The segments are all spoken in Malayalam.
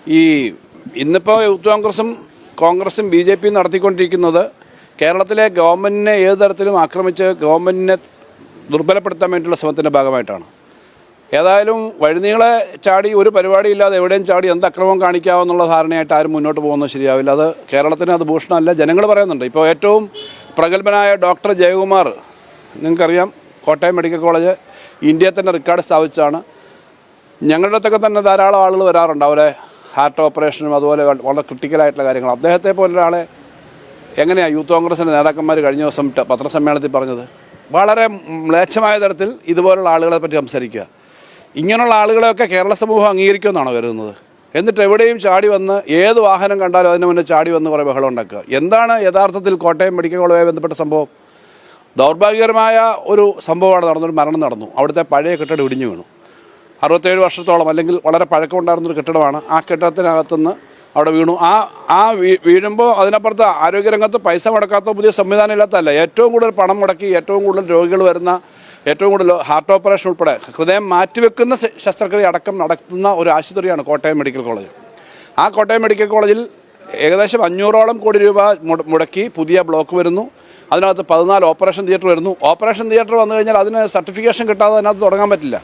ഈ ഇന്നിപ്പോൾ യൂത്ത് കോൺഗ്രസും BJP നടത്തിക്കൊണ്ടിരിക്കുന്നത് കേരളത്തിലെ ഗവൺമെൻറ്റിനെ ഏത് തരത്തിലും ആക്രമിച്ച് ഗവൺമെൻറ്റിനെ ദുർബലപ്പെടുത്താൻ വേണ്ടിയുള്ള ശ്രമത്തിൻ്റെ ഭാഗമായിട്ടാണ്. ഏതായാലും വഴിനീളെ ചാടി ഒരു പരിപാടിയില്ലാതെ എവിടെയും ചാടി എന്ത് അക്രമം കാണിക്കാമെന്നുള്ള ധാരണയായിട്ട് ആരും മുന്നോട്ട് പോകുന്നത് ശരിയാവില്ല. അത് കേരളത്തിന് അത് ഭൂഷണമല്ല. ജനങ്ങൾ പറയുന്നുണ്ട്. ഇപ്പോൾ ഏറ്റവും പ്രഗത്ഭനായ ഡോക്ടർ ജയകുമാർ, നിങ്ങൾക്കറിയാം, കോട്ടയം മെഡിക്കൽ കോളേജ് ഇന്ത്യയിൽ തന്നെ റെക്കോർഡ് സ്ഥാപിച്ചാണ്. ഞങ്ങളുടെ അടുത്തൊക്കെ തന്നെ ധാരാളം ആളുകൾ വരാറുണ്ട്, അവരെ ഹാർട്ട് ഓപ്പറേഷനും അതുപോലെ വളരെ ക്രിട്ടിക്കലായിട്ടുള്ള കാര്യങ്ങൾ. അദ്ദേഹത്തെ പോലൊരാളെ എങ്ങനെയാണ് യൂത്ത് കോൺഗ്രസിൻ്റെ നേതാക്കന്മാർ കഴിഞ്ഞ ദിവസം പത്രസമ്മേളനത്തിൽ പറഞ്ഞത്? വളരെ മ്ലേച്ഛമായ തരത്തിൽ ഇതുപോലുള്ള ആളുകളെ പറ്റി സംസാരിക്കുക. ഇങ്ങനെയുള്ള ആളുകളെയൊക്കെ കേരള സമൂഹം അംഗീകരിക്കുമെന്നാണോ കരുതുന്നത്? എന്നിട്ട് എവിടെയും ചാടി വന്ന് ഏത് വാഹനം കണ്ടാലും അതിന് മുന്നേ ചാടി വന്ന് കുറേ ബഹളം ഉണ്ടാക്കുക. എന്താണ് യഥാർത്ഥത്തിൽ കോട്ടയം മെഡിക്കൽ കോളേജുമായി ബന്ധപ്പെട്ട സംഭവം? ദൗർഭാഗ്യകരമായ ഒരു സംഭവമാണ് നടന്നൊരു മരണം നടന്നു. അവിടുത്തെ പഴയ കെട്ടിടം ഇടിഞ്ഞു വീണു. 67 വർഷത്തോളം അല്ലെങ്കിൽ വളരെ പഴക്കമുണ്ടായിരുന്നൊരു കെട്ടിടമാണ്. ആ കെട്ടിടത്തിനകത്തുനിന്ന് അവിടെ വീണു. വീഴുമ്പോൾ അതിനപ്പുറത്ത് ആരോഗ്യരംഗത്ത് പൈസ മുടക്കാത്ത പുതിയ സംവിധാനം ഇല്ലാത്തതല്ല, ഏറ്റവും കൂടുതൽ പണം മുടക്കി ഏറ്റവും കൂടുതൽ രോഗികൾ വരുന്ന, ഏറ്റവും കൂടുതൽ ഹാർട്ട് ഓപ്പറേഷൻ ഉൾപ്പെടെ ഹൃദയം മാറ്റിവെക്കുന്ന ശസ്ത്രക്രിയ അടക്കം നടത്തുന്ന ഒരു ആശുപത്രിയാണ് കോട്ടയം മെഡിക്കൽ കോളേജ്. ആ കോട്ടയം മെഡിക്കൽ കോളേജിൽ ഏകദേശം 500ഓളം കോടി രൂപ മുടക്കി പുതിയ ബ്ലോക്ക് വരുന്നു. അതിനകത്ത് 14 ഓപ്പറേഷൻ തിയേറ്റർ വരുന്നു. ഓപ്പറേഷൻ തിയേറ്റർ വന്നു കഴിഞ്ഞാൽ അതിന് സർട്ടിഫിക്കേഷൻ കിട്ടാതെ അതിനകത്ത് തുടങ്ങാൻ പറ്റില്ല.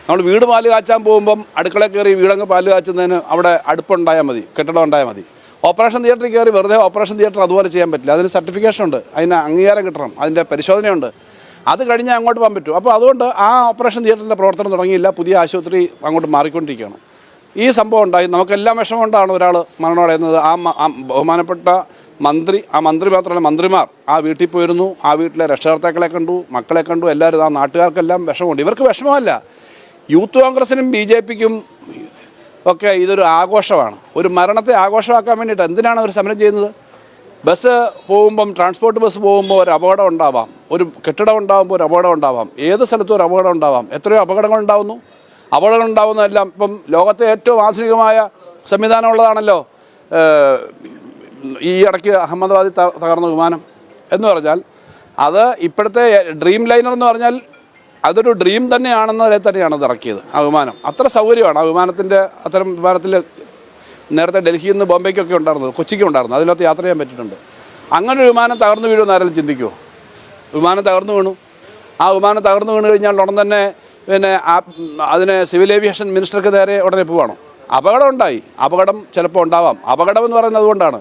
നമ്മൾ വീട് പാല് കാച്ചാൻ പോകുമ്പം അടുക്കള കയറി വീടങ്ങ് പാല് കാച്ചുന്നതിന് അവിടെ അടുപ്പുണ്ടായാൽ മതി, കെട്ടിടം ഉണ്ടായാൽ മതി. ഓപ്പറേഷൻ തിയേറ്ററിൽ കയറി വെറുതെ ഓപ്പറേഷൻ തിയേറ്റർ അതുപോലെ ചെയ്യാൻ പറ്റില്ല. അതിന് സർട്ടിഫിക്കേഷൻ ഉണ്ട്, അതിന് അംഗീകാരം കിട്ടണം, അതിൻ്റെ പരിശോധനയുണ്ട്. അത് കഴിഞ്ഞാൽ അങ്ങോട്ട് പോകാൻ പറ്റും. അപ്പോൾ അതുകൊണ്ട് ആ ഓപ്പറേഷൻ തിയേറ്ററിൻ്റെ പ്രവർത്തനം തുടങ്ങിയില്ല. പുതിയ ആശുപത്രി അങ്ങോട്ട് മാറിക്കൊണ്ടിരിക്കുകയാണ്. ഈ സംഭവം ഉണ്ടായി. നമുക്കെല്ലാം വിഷമമുണ്ടാണ് ഒരാൾ മരണമടയുന്നത്. ബഹുമാനപ്പെട്ട മന്ത്രി, ആ മന്ത്രി മാത്രമല്ല മന്ത്രിമാർ ആ വീട്ടിൽ പോയിരുന്നു. ആ വീട്ടിലെ രക്ഷകർത്താക്കളെ കണ്ടു, മക്കളെ കണ്ടു, എല്ലാവരും. ആ നാട്ടുകാർക്കെല്ലാം വിഷമമുണ്ട്. ഇവർക്ക് വിഷമമല്ല, യൂത്ത് കോൺഗ്രസിനും BJPക്കും ഒക്കെ ഇതൊരു ആഘോഷമാണ്. ഒരു മരണത്തെ ആഘോഷമാക്കാൻ വേണ്ടിയിട്ട് എന്തിനാണ് അവർ സമരം ചെയ്യുന്നത്? ബസ് പോകുമ്പം, ട്രാൻസ്പോർട്ട് ബസ് പോകുമ്പോൾ ഒരു അപകടം ഉണ്ടാവാം, ഒരു കെട്ടിടം ഉണ്ടാകുമ്പോൾ ഒരു അപകടം ഉണ്ടാവാം, ഏത് സ്ഥലത്തും ഒരു അപകടം ഉണ്ടാവാം. എത്രയോ അപകടങ്ങൾ ഉണ്ടാവുന്നു. അപകടങ്ങൾ ഉണ്ടാവുന്നതെല്ലാം ഇപ്പം ലോകത്തെ ഏറ്റവും ആധുനികമായ സംവിധാനമുള്ളതാണല്ലോ ഈ ഇടയ്ക്ക് അഹമ്മദാബാദിൽ തകർന്ന വിമാനം എന്ന് പറഞ്ഞാൽ. അത് ഇപ്പോഴത്തെ ഡ്രീം ലൈനർ എന്ന് പറഞ്ഞാൽ അതൊരു ഡ്രീം തന്നെയാണെന്നതിനെ തന്നെയാണ് അത് ഇറക്കിയത്. ആ വിമാനം അത്ര സൗകര്യമാണ്. ആ വിമാനത്തിൻ്റെ അത്തരം വിമാനത്തിൽ നേരത്തെ ഡൽഹിയിൽ നിന്ന് ബോംബെക്കൊക്കെ ഉണ്ടായിരുന്നത്, കൊച്ചിക്ക് ഉണ്ടായിരുന്നു. അതിനകത്ത് യാത്ര ചെയ്യാൻ പറ്റിയിട്ടുണ്ട്. അങ്ങനെ ഒരു വിമാനം തകർന്നു വീഴുമെന്ന് ആരെങ്കിലും ചിന്തിക്കുമോ? വിമാനം തകർന്നു വീണു. ആ വിമാനം തകർന്നു വീണ് കഴിഞ്ഞാൽ ഉടൻ തന്നെ അതിന് സിവിൽ ഏവിയേഷൻ മിനിസ്റ്റർക്ക് നേരെ ഉടനെ പോവാണോ? അപകടം ഉണ്ടായി, അപകടം ചിലപ്പോൾ ഉണ്ടാവാം. അപകടം എന്ന് പറയുന്നത് അതുകൊണ്ടാണ്.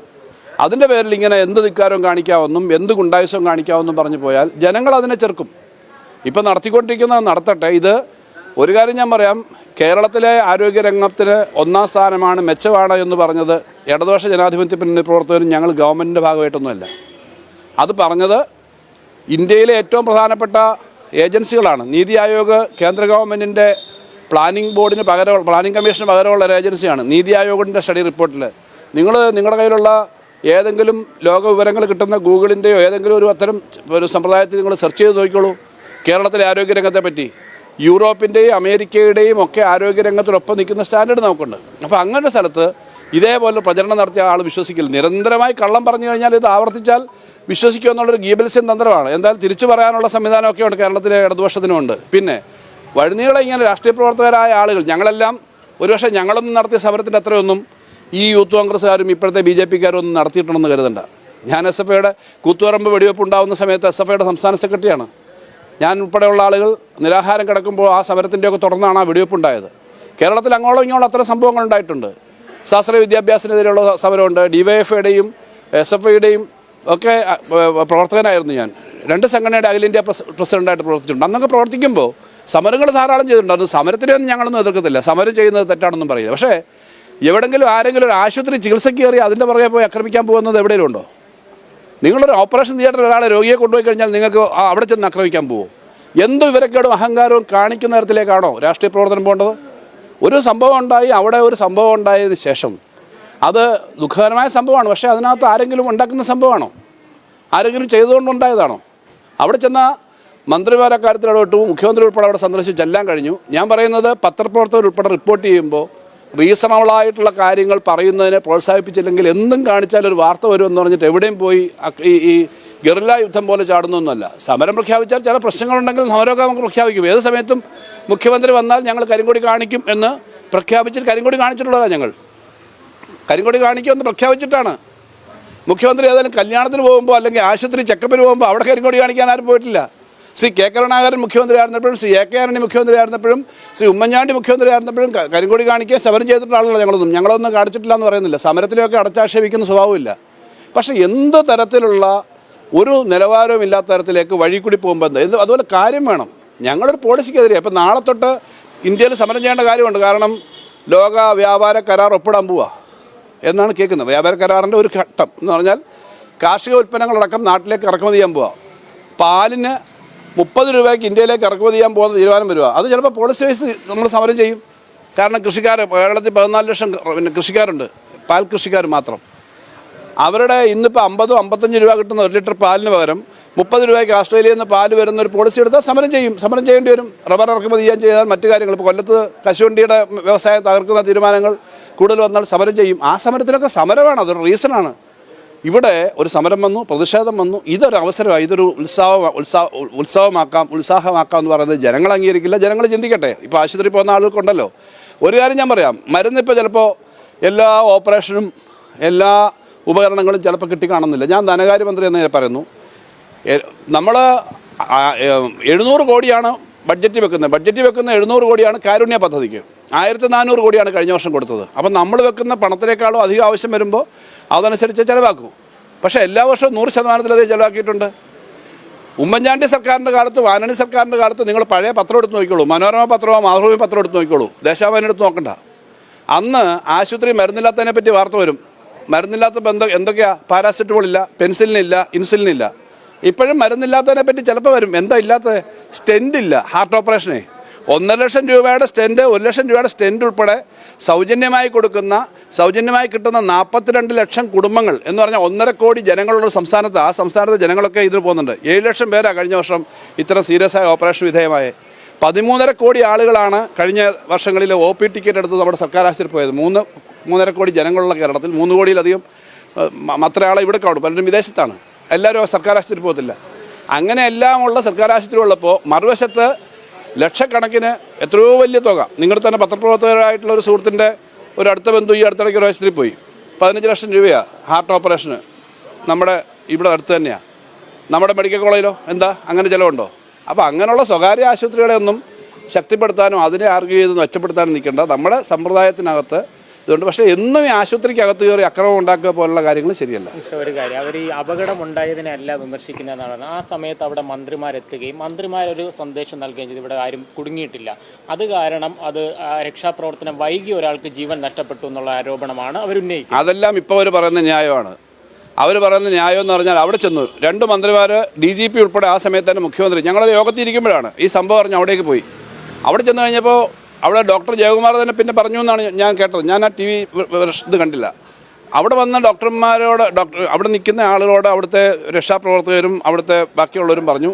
അതിൻ്റെ പേരിൽ ഇങ്ങനെ എന്ത് ധിക്കാരവും കാണിക്കാമെന്നും എന്ത് ഗുണ്ടായുസവും കാണിക്കാമെന്നും പറഞ്ഞു പോയാൽ ജനങ്ങൾ അതിനെ ചെറുക്കും. ഇപ്പം നടത്തിക്കൊണ്ടിരിക്കുന്നത് നടത്തട്ടെ. ഇത് ഒരു കാര്യം ഞാൻ പറയാം, കേരളത്തിലെ ആരോഗ്യരംഗത്തിന് 1ാം സ്ഥാനമാണ്, മെച്ചമാണ് എന്ന് പറഞ്ഞത് ഇടതുപക്ഷ ജനാധിപത്യ മുന്നണി പ്രവർത്തകരും ഞങ്ങൾ ഗവൺമെൻറ്റിൻ്റെ ഭാഗമായിട്ടൊന്നുമല്ല. അത് പറഞ്ഞത് ഇന്ത്യയിലെ ഏറ്റവും പ്രധാനപ്പെട്ട ഏജൻസികളാണ്. നീതി ആയോഗ് കേന്ദ്ര ഗവൺമെൻറ്റിൻ്റെ പ്ലാനിംഗ് കമ്മീഷന് പകരമുള്ള ഒരു ഏജൻസിയാണ്. നീതി ആയോഗിൻ്റെ സ്റ്റഡി റിപ്പോർട്ടിൽ നിങ്ങളുടെ കയ്യിലുള്ള ഏതെങ്കിലും ലോക വിവരങ്ങൾ കിട്ടുന്ന ഗൂഗിളിൻ്റെയോ ഏതെങ്കിലും ഒരു സമ്പ്രദായത്തിൽ നിങ്ങൾ സെർച്ച് ചെയ്ത് നോക്കിക്കോളൂ കേരളത്തിലെ ആരോഗ്യരംഗത്തെ പറ്റി. യൂറോപ്പിൻ്റെയും അമേരിക്കയുടെയും ഒക്കെ ആരോഗ്യരംഗത്തിനൊപ്പം നിൽക്കുന്ന സ്റ്റാൻഡേർഡ് നമുക്കുണ്ട്. അപ്പോൾ അങ്ങനെ സ്ഥലത്ത് ഇതേപോലെ പ്രചരണം നടത്തിയ ആൾ വിശ്വസിക്കില്ല. നിരന്തരമായി കള്ളം പറഞ്ഞു കഴിഞ്ഞാൽ ഇത് ആവർത്തിച്ചാൽ വിശ്വസിക്കുക എന്നുള്ളൊരു ഗീബൽസ്യൻ തന്ത്രമാണ്. എന്തായാലും തിരിച്ചു പറയാനുള്ള സംവിധാനമൊക്കെ ഉണ്ട് കേരളത്തിലെ ഇടതുപക്ഷത്തിനുമുണ്ട്. പിന്നെ വഴിനീളെ ഇങ്ങനെ രാഷ്ട്രീയ പ്രവർത്തകരായ ആളുകൾ, ഞങ്ങളെല്ലാം ഒരുപക്ഷെ ഞങ്ങളൊന്നും നടത്തിയ സമരത്തിൻ്റെ അത്രയൊന്നും ഈ യൂത്ത് കോൺഗ്രസ്സുകാരും ഇപ്പോഴത്തെ BJPക്കാരും ഒന്നും നടത്തിയിട്ടുണ്ടെന്ന് കരുതണ്ട. ഞാൻ SFIയുടെ കൂത്തുപറമ്പ് വെടിവെപ്പ് ഉണ്ടാകുന്ന സമയത്ത് SFIയുടെ സംസ്ഥാന സെക്രട്ടറിയാണ്. ഞാൻ ഉൾപ്പെടെയുള്ള ആളുകൾ നിരാഹാരം കിടക്കുമ്പോൾ ആ സമരത്തിൻ്റെയൊക്കെ തുടർന്നാണ് ആ വെടിവെപ്പ് ഉണ്ടായത്. കേരളത്തിൽ അങ്ങോളം ഇങ്ങോളം അത്തരം സംഭവങ്ങൾ ഉണ്ടായിട്ടുണ്ട്. ശാസ്ത്രീയ വിദ്യാഭ്യാസത്തിനെതിരെയുള്ള സമരമുണ്ട്. DYFIയുടെയും SFIയുടെയും ഒക്കെ പ്രവർത്തകനായിരുന്നു ഞാൻ. 2 സംഘടനയുടെ അഖിലേന്ത്യാ പ്രസിഡൻ്റായിട്ട് പ്രവർത്തിച്ചിട്ടുണ്ട്. അന്നൊക്കെ പ്രവർത്തിക്കുമ്പോൾ സമരങ്ങൾ ധാരാളം ചെയ്തിട്ടുണ്ട്. അത് സമരത്തിനൊന്നും ഞങ്ങളൊന്നും എതിർക്കത്തില്ല, സമരം ചെയ്യുന്നത് തെറ്റാണെന്നും പറയില്ല. പക്ഷേ എവിടെങ്കിലും ആരെങ്കിലും ഒരു ആശുപത്രി ചികിത്സയ്ക്ക് കയറി അതിൻ്റെ പുറകെ പോയി ആക്രമിക്കാൻ പോകുന്നത് എവിടെയും ഉണ്ടോ? നിങ്ങളൊരു ഓപ്പറേഷൻ തിയേറ്ററിൽ ഒരാളെ രോഗിയെ കൊണ്ടുപോയി കഴിഞ്ഞാൽ നിങ്ങൾക്ക് അവിടെ ചെന്ന് ആക്രമിക്കാൻ പോകുമോ? എന്ത് വിവരക്കേടും അഹങ്കാരവും കാണിക്കുന്ന തരത്തിലേക്കാണോ രാഷ്ട്രീയ പ്രവർത്തനം പോകേണ്ടത്? ഒരു സംഭവം ഉണ്ടായി, അവിടെ ഒരു സംഭവം ഉണ്ടായതിന് ശേഷം അത് ദുഃഖകരമായ സംഭവമാണ്. പക്ഷേ അതിനകത്ത് ആരെങ്കിലും ഉണ്ടാക്കുന്ന സംഭവമാണോ? ആരെങ്കിലും ചെയ്തുകൊണ്ടുണ്ടായതാണോ? അവിടെ ചെന്ന മന്ത്രിമാരെ കാര്യത്തിൽ ഇടപെട്ടു, മുഖ്യമന്ത്രി ഉൾപ്പെടെ അവിടെ സന്ദർശിച്ചെല്ലാം കഴിഞ്ഞു. ഞാൻ പറയുന്നത് പത്രപ്രവർത്തകർ ഉൾപ്പെടെ റിപ്പോർട്ട് ചെയ്യുമ്പോൾ റീസണബിളായിട്ടുള്ള കാര്യങ്ങൾ പറയുന്നതിനെ പ്രോത്സാഹിപ്പിച്ചില്ലെങ്കിൽ എന്തും കാണിച്ചാൽ ഒരു വാർത്ത വരുമെന്ന് പറഞ്ഞിട്ട് എവിടെയും പോയി ഈ ഗറില്ല യുദ്ധം പോലെ ചാടുന്നൊന്നുമല്ല. സമരം പ്രഖ്യാപിച്ചാൽ ചില പ്രശ്നങ്ങളുണ്ടെങ്കിൽ സമരമൊക്കെ നമുക്ക് പ്രഖ്യാപിക്കും. ഏത് സമയത്തും മുഖ്യമന്ത്രി വന്നാൽ ഞങ്ങൾ കരിങ്കൊടി കാണിക്കും എന്ന് പ്രഖ്യാപിച്ചിട്ട് കരിങ്കൊടി കാണിച്ചിട്ടുള്ളതാണ് ഞങ്ങൾ. കരിങ്കൊടി കാണിക്കുമെന്ന് പ്രഖ്യാപിച്ചിട്ടാണ്. മുഖ്യമന്ത്രി ഏതായാലും കല്യാണത്തിന് പോകുമ്പോൾ അല്ലെങ്കിൽ ആശുപത്രി ചെക്കപ്പിന് പോകുമ്പോൾ അവിടെ കരിങ്കൊടി കാണിക്കാൻ ആരും പോയിട്ടില്ല. ശ്രീ കെ കരുണാകരൻ മുഖ്യമന്ത്രി ആയിരുന്നപ്പോഴും ശ്രീ എ കെ ആന്റണി മുഖ്യമന്ത്രി ആയിരുന്നപ്പോഴും ശ്രീ ഉമ്മൻചാണ്ടി മുഖ്യമന്ത്രി ആയിരുന്നപ്പോഴും കരിങ്കൊടി കാണിക്കാൻ സമരം ചെയ്തിട്ടുള്ള ആളുകൾ ഞങ്ങളൊന്നും കാണിച്ചിട്ടില്ല എന്ന് പറയുന്നില്ല. സമരത്തിലൊക്കെ അടച്ചാക്ഷേപിക്കുന്ന സ്വഭാവമില്ല. പക്ഷേ എന്ത് തരത്തിലുള്ള ഒരു നിലവാരവും ഇല്ലാത്ത തരത്തിലേക്ക് വഴി കൂടി പോകുമ്പോൾ അതുപോലെ കാര്യം വേണം. ഞങ്ങളൊരു പോളിസിക്കെതിരെ ഇപ്പം നാളെ തൊട്ട് ഇന്ത്യയിൽ സമരം ചെയ്യേണ്ട കാര്യമുണ്ട്. കാരണം ലോക വ്യാപാര കരാർ ഒപ്പിടാൻ പോവുക എന്നാണ് കേൾക്കുന്നത്. വ്യാപാര കരാറിൻ്റെ ഒരു ഘട്ടം എന്ന് പറഞ്ഞാൽ കാർഷിക ഉൽപ്പന്നങ്ങളടക്കം നാട്ടിലേക്ക് ഇറക്കുമതി ചെയ്യാൻ പോവുക. പാലിന് 30 രൂപയ്ക്ക് ഇന്ത്യയിലേക്ക് ഇറക്കുമതി ചെയ്യാൻ പോകുന്ന തീരുമാനം വരിക. അത് ചിലപ്പോൾ പോളിസി വൈസ് നമ്മൾ സമരം ചെയ്യും. കാരണം കേരളത്തിൽ 14 ലക്ഷം കൃഷിക്കാരുണ്ട്, പാൽ കൃഷിക്കാർ മാത്രം. അവരുടെ ഇന്നിപ്പോൾ 50-55 രൂപ കിട്ടുന്ന 1 ലിറ്റർ പാലിന് പകരം 30 രൂപയ്ക്ക് ഓസ്ട്രേലിയയിൽ നിന്ന് പാല് വരുന്ന ഒരു പോളിസി എടുത്താൽ സമരം ചെയ്യും. സമരം ചെയ്യേണ്ടി വരും. റബ്ബർ ഇറക്കുമതി ചെയ്താൽ മറ്റു കാര്യങ്ങൾ ഇപ്പോൾ കൊല്ലത്ത് കശുവണ്ടിയുടെ വ്യവസായം തകർക്കുന്ന തീരുമാനങ്ങൾ കൂടുതൽ വന്നാൽ സമരം ചെയ്യും. ആ സമരത്തിലൊക്കെ സമരമാണ്, അതൊരു റീസണാണ്. ഇവിടെ ഒരു സമരം വന്നു, പ്രതിഷേധം വന്നു, ഇതൊരു അവസരമായി, ഇതൊരു ഉത്സാഹമാക്കാം എന്ന് പറയുന്നത് ജനങ്ങൾ അംഗീകരിക്കില്ല. ജനങ്ങൾ ചിന്തിക്കട്ടെ. ഇപ്പോൾ ആശുപത്രി പോകുന്ന ആളുകൾക്കുണ്ടല്ലോ. ഒരു കാര്യം ഞാൻ പറയാം, മരുന്നിപ്പോൾ ചിലപ്പോൾ എല്ലാ ഓപ്പറേഷനും എല്ലാ ഉപകരണങ്ങളും ചിലപ്പോൾ കിട്ടിക്കാണുന്നില്ല. ഞാൻ ധനകാര്യമന്ത്രി എന്ന് പറയുന്നു, നമ്മൾ 700 കോടിയാണ് ബഡ്ജറ്റ് വെക്കുന്ന 700 കോടിയാണ് കാരുണ്യ പദ്ധതിക്ക്. 1400 കോടിയാണ് കഴിഞ്ഞ വർഷം കൊടുത്തത്. അപ്പം നമ്മൾ വെക്കുന്ന പണത്തിനേക്കാളും അധികം ആവശ്യം വരുമ്പോൾ അതനുസരിച്ച് ചിലവാക്കൂ. പക്ഷേ എല്ലാ വർഷവും 100% ചിലവാക്കിയിട്ടുണ്ട്. ഉമ്മൻചാണ്ടി സർക്കാരിൻ്റെ കാലത്ത്, ആന്റണി സർക്കാരിൻ്റെ കാലത്ത് നിങ്ങൾ പഴയ പത്രം എടുത്ത് നോക്കിക്കോളൂ, മനോരമ പത്രമോ മാതൃഭൂമി പത്രം എടുത്ത് നോക്കിക്കോളൂ, ദേശാഭിമാനി എടുത്ത് നോക്കണ്ട. അന്ന് ആശുപത്രി മരുന്നില്ലാത്തതിനെ പറ്റി വാർത്ത വരും. മരുന്നില്ലാത്ത എന്തൊക്കെയാണ്? പാരാസെറ്റമോൾ ഇല്ല, പെൻസിലിനില്ല, ഇൻസുലിനില്ല. ഇപ്പോഴും മരുന്നില്ലാത്തതിനെ പറ്റി ചിലപ്പോൾ വരും. എന്താ ഇല്ലാത്തത്? സ്റ്റെൻ്റ് ഇല്ല. ഹാർട്ട് ഓപ്പറേഷനെ 1.5 ലക്ഷം രൂപയുടെ സ്റ്റെൻ്റ്, 1 ലക്ഷം രൂപയുടെ സ്റ്റെൻ്റ് ഉൾപ്പെടെ സൗജന്യമായി കിട്ടുന്ന 42 ലക്ഷം കുടുംബങ്ങൾ എന്ന് പറഞ്ഞാൽ 1.5 കോടി ജനങ്ങളുള്ള സംസ്ഥാനത്ത്, ആ സംസ്ഥാനത്ത് ജനങ്ങളൊക്കെ ഇതിന് പോകുന്നുണ്ട്. 7 ലക്ഷം പേരാണ് കഴിഞ്ഞ വർഷം ഇത്തരം സീരിയസ് ആയ ഓപ്പറേഷൻ വിധേയമായ. 13.5 കോടി ആളുകളാണ് കഴിഞ്ഞ വർഷങ്ങളിൽ OP ടിക്കറ്റ് എടുത്ത് നമ്മുടെ സർക്കാർ ആശുപത്രിയിൽ പോയത്. 3.5 കോടി ജനങ്ങളുള്ള കേരളത്തിൽ 3 കോടിയിലധികം അത്ര ആളെ ഇവിടെ കാണും. പലരും വിദേശത്താണ്. എല്ലാവരും സർക്കാർ ആശുപത്രി പോകത്തില്ല. അങ്ങനെ എല്ലാമുള്ള സർക്കാർ ആശുപത്രി ഉള്ളപ്പോൾ മറുവശത്ത് ലക്ഷക്കണക്കിന് എത്രയോ വലിയ തുക. നിങ്ങൾ തന്നെ പത്രപ്രവർത്തകരായിട്ടുള്ള ഒരു സുഹൃത്തിൻ്റെ ഒരു അടുത്ത ബന്ധു ഈ അടുത്തിടയ്ക്ക് ഒരു ആശുപത്രിയിൽ പോയി. 15 ലക്ഷം രൂപയാണ് ഹാർട്ട് ഓപ്പറേഷന്. നമ്മുടെ ഇവിടെ അടുത്ത് തന്നെയാണ്. നമ്മുടെ മെഡിക്കൽ കോളേജിലോ എന്താ അങ്ങനെ ചിലവുണ്ടോ? അപ്പോൾ അങ്ങനെയുള്ള സ്വകാര്യ ആശുപത്രികളെ ഒന്നും ശക്തിപ്പെടുത്താനോ അതിനെ ആർഗ്യൂ ചെയ്ത് മെച്ചപ്പെടുത്താനും നിൽക്കേണ്ട. നമ്മുടെ സമ്പ്രദായത്തിനകത്ത് ഇതുകൊണ്ട്. പക്ഷേ എന്നും ഈ ആശുപത്രിക്കകത്ത് കയറി അക്രമം ഉണ്ടാക്കുക പോലുള്ള കാര്യങ്ങൾ ശരിയല്ല. ഒരു കാര്യം, അവർ ഈ അപകടം ഉണ്ടായതിനല്ല വിമർശിക്കുന്നതെന്നാണ്. ആ സമയത്ത് അവിടെ മന്ത്രിമാരെത്തുകയും മന്ത്രിമാരൊരു സന്ദേശം നൽകുകയും ചെയ്തു, ഇവിടെ ആരും കുടുങ്ങിയിട്ടില്ല. അത് കാരണം അത് രക്ഷാപ്രവർത്തനം വൈകി ഒരാൾക്ക് ജീവൻ നഷ്ടപ്പെട്ടു എന്നുള്ള ആരോപണമാണ് അവരുന്നയിക്കുന്നത്. അതെല്ലാം ഇപ്പോൾ അവർ പറയുന്ന ന്യായമാണ്. അവർ പറയുന്ന ന്യായം എന്ന് പറഞ്ഞാൽ അവിടെ ചെന്നു 2 മന്ത്രിമാർ, DGP ഉൾപ്പെടെ ആ സമയത്ത് തന്നെ മുഖ്യമന്ത്രി ഞങ്ങളൊരു യോഗത്തിരിക്കുമ്പോഴാണ് ഈ സംഭവം അറിഞ്ഞ് അവിടേക്ക് പോയി. അവിടെ ചെന്ന് കഴിഞ്ഞപ്പോൾ അവിടെ ഡോക്ടർ ജയകുമാർ തന്നെ പിന്നെ പറഞ്ഞു എന്നാണ് ഞാൻ കേട്ടത്. ഞാൻ ആ TV ഇത് കണ്ടില്ല. അവിടെ വന്ന ഡോക്ടർമാരോട്, അവിടെ നിൽക്കുന്ന ആളുകളോട് അവിടുത്തെ രക്ഷാപ്രവർത്തകരും അവിടുത്തെ ബാക്കിയുള്ളവരും പറഞ്ഞു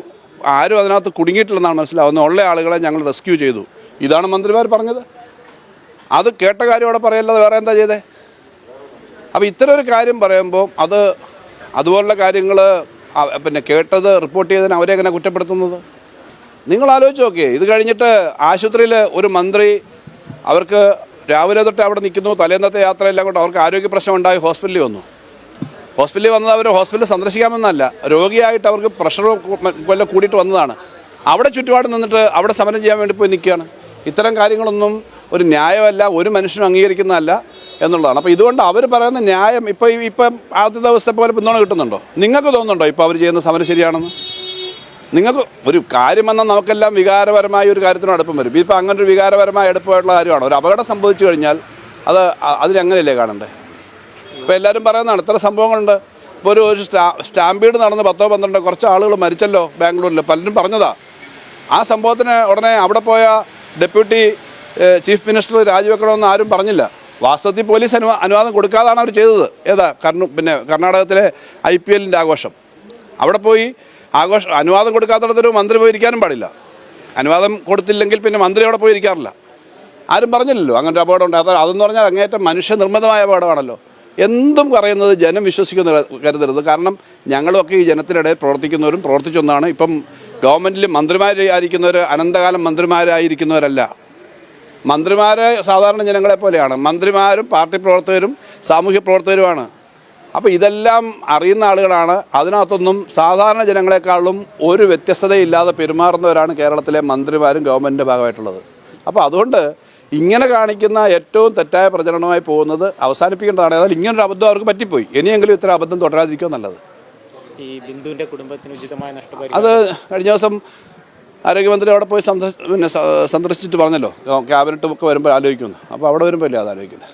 ആരും അതിനകത്ത് കുടുങ്ങിയിട്ടില്ലെന്നാണ് മനസ്സിലാവുന്നത്. ഉള്ള ആളുകളെ ഞങ്ങൾ റെസ്ക്യൂ ചെയ്തു. ഇതാണ് മന്ത്രിമാർ പറഞ്ഞത്. അത് കേട്ട കാര്യം അവിടെ പറയല്ലാതെ വേറെ എന്താ ചെയ്തേ? അപ്പോൾ ഇത്തരം ഒരു കാര്യം പറയുമ്പോൾ അതുപോലുള്ള കാര്യങ്ങൾ പിന്നെ കേട്ടത് റിപ്പോർട്ട് ചെയ്തതിന് അവരെ എങ്ങനെ കുറ്റപ്പെടുത്തുന്നത്? നിങ്ങൾ ആലോചിച്ച് നോക്കിയേ. ഇത് കഴിഞ്ഞിട്ട് ആശുപത്രിയിൽ ഒരു മന്ത്രി അവർക്ക് രാവിലെ തൊട്ട് അവിടെ നിൽക്കുന്നു, തലേന്നത്തെ യാത്രയെല്ലാം കൊണ്ട് അവർക്ക് ആരോഗ്യ പ്രശ്നം ഉണ്ടായി ഹോസ്പിറ്റലിൽ വന്നു. ഹോസ്പിറ്റലിൽ വന്നത് അവർ ഹോസ്പിറ്റലിൽ സന്ദർശിക്കാമെന്നല്ല, രോഗിയായിട്ട് അവർക്ക് പ്രഷർ വല്ലതും കൂടിയിട്ട് വന്നതാണ്. അവിടെ ചുറ്റുപാട് നിന്നിട്ട് അവിടെ സമരം ചെയ്യാൻ വേണ്ടി പോയി നിൽക്കുകയാണ്. ഇത്തരം കാര്യങ്ങളൊന്നും ഒരു ന്യായമല്ല, ഒരു മനുഷ്യനും അംഗീകരിക്കുന്നതല്ല എന്നുള്ളതാണ്. അപ്പോൾ ഇതുകൊണ്ട് അവർ പറയുന്ന ന്യായം ഇപ്പം ആദ്യ ദിവസത്തെ പോലെ പിന്തുണ കിട്ടുന്നുണ്ടോ? നിങ്ങൾക്ക് തോന്നുന്നുണ്ടോ ഇപ്പോൾ അവർ ചെയ്യുന്ന സമരം ശരിയാണെന്ന്? നിങ്ങൾക്ക് ഒരു കാര്യം വന്നാൽ നമുക്കെല്ലാം വികാരപരമായ ഒരു കാര്യത്തിനും അടുപ്പം വരും. ഇപ്പോൾ അങ്ങനെ ഒരു വികാരപരമായ അടുപ്പമായിട്ടുള്ള കാര്യമാണ്. ഒരു അപകടം സംഭവിച്ചു കഴിഞ്ഞാൽ അതിനങ്ങനെയല്ലേ കാണണ്ടേ? ഇപ്പോൾ എല്ലാവരും പറയുന്നതാണ് ഇത്ര സംഭവങ്ങളുണ്ട്. ഇപ്പോൾ ഒരു സ്റ്റാമ്പീഡ് നടന്ന് 10-12 കുറച്ച് ആളുകൾ മരിച്ചല്ലോ ബാംഗ്ലൂരിൽ, പലരും പറഞ്ഞതാ. ആ സംഭവത്തിന് ഉടനെ അവിടെ പോയ ഡെപ്യൂട്ടി ചീഫ് മിനിസ്റ്റർ രാജിവെക്കണമെന്ന് ആരും പറഞ്ഞില്ല. വാസ്തവത്തിൽ പോലീസ് അനുവാദം കൊടുക്കാതാണ് അവർ ചെയ്തത്. കർണാടകത്തിലെ IPLൻ്റെ ആഘോഷം. അവിടെ പോയി അനുവാദം കൊടുക്കാത്തടത്തൊരു മന്ത്രി പോയി ഇരിക്കാനും പാടില്ല. അനുവാദം കൊടുത്തില്ലെങ്കിൽ പിന്നെ മന്ത്രി അവിടെ പോയി ഇരിക്കാറില്ല. ആരും പറഞ്ഞില്ലല്ലോ അങ്ങനെ ഒരു അപകടം ഉണ്ട്. അതെന്ന് പറഞ്ഞാൽ അങ്ങേറ്റം മനുഷ്യനിർമ്മിതമായ അപകടമാണല്ലോ. എന്തും പറയുന്നത് ജനം വിശ്വസിക്കുന്ന കരുതരുത്. കാരണം ഞങ്ങളുമൊക്കെ ഈ ജനത്തിനിടയിൽ പ്രവർത്തിക്കുന്നവരും പ്രവർത്തിച്ചൊന്നാണ്. ഇപ്പം ഗവൺമെൻറ്റിൽ മന്ത്രിമാരായിരിക്കുന്നവർ അനന്തകാലം മന്ത്രിമാരായിരിക്കുന്നവരല്ല. മന്ത്രിമാർ സാധാരണ ജനങ്ങളെ പോലെയാണ്. മന്ത്രിമാരും പാർട്ടി പ്രവർത്തകരും സാമൂഹ്യ പ്രവർത്തകരുമാണ്. അപ്പോൾ ഇതെല്ലാം അറിയുന്ന ആളുകളാണ്. അതിനകത്തൊന്നും സാധാരണ ജനങ്ങളെക്കാളും ഒരു വ്യത്യസ്തതയില്ലാതെ പെരുമാറുന്നവരാണ് കേരളത്തിലെ മന്ത്രിമാരും ഗവൺമെൻറ്റിൻ്റെ ഭാഗമായിട്ടുള്ളത്. അപ്പോൾ അതുകൊണ്ട് ഇങ്ങനെ കാണിക്കുന്ന ഏറ്റവും തെറ്റായ പ്രചരണമായി പോകുന്നത് അവസാനിപ്പിക്കേണ്ടതാണ്. അതായത് ഇങ്ങനൊരു അബദ്ധം അവർക്ക് പറ്റിപ്പോയി. ഇനിയെങ്കിലും ഇത്ര അബദ്ധം തുടരാതിരിക്കുക നല്ലത്. ഈ ബിന്ദുവിൻ്റെ കുടുംബത്തിന് ഉചിതമായ നഷ്ടപരിഹാരം അത് കഴിഞ്ഞ ദിവസം ആരോഗ്യമന്ത്രി അവിടെ പോയി സന്ദർശിച്ചിട്ട് പറഞ്ഞല്ലോ, ക്യാബിനറ്റും ഒക്കെ വരുമ്പോൾ ആലോചിക്കുന്നു. അപ്പോൾ അവിടെ വരുമ്പോൾ അല്ലേ അത് ആലോചിക്കുന്നത്.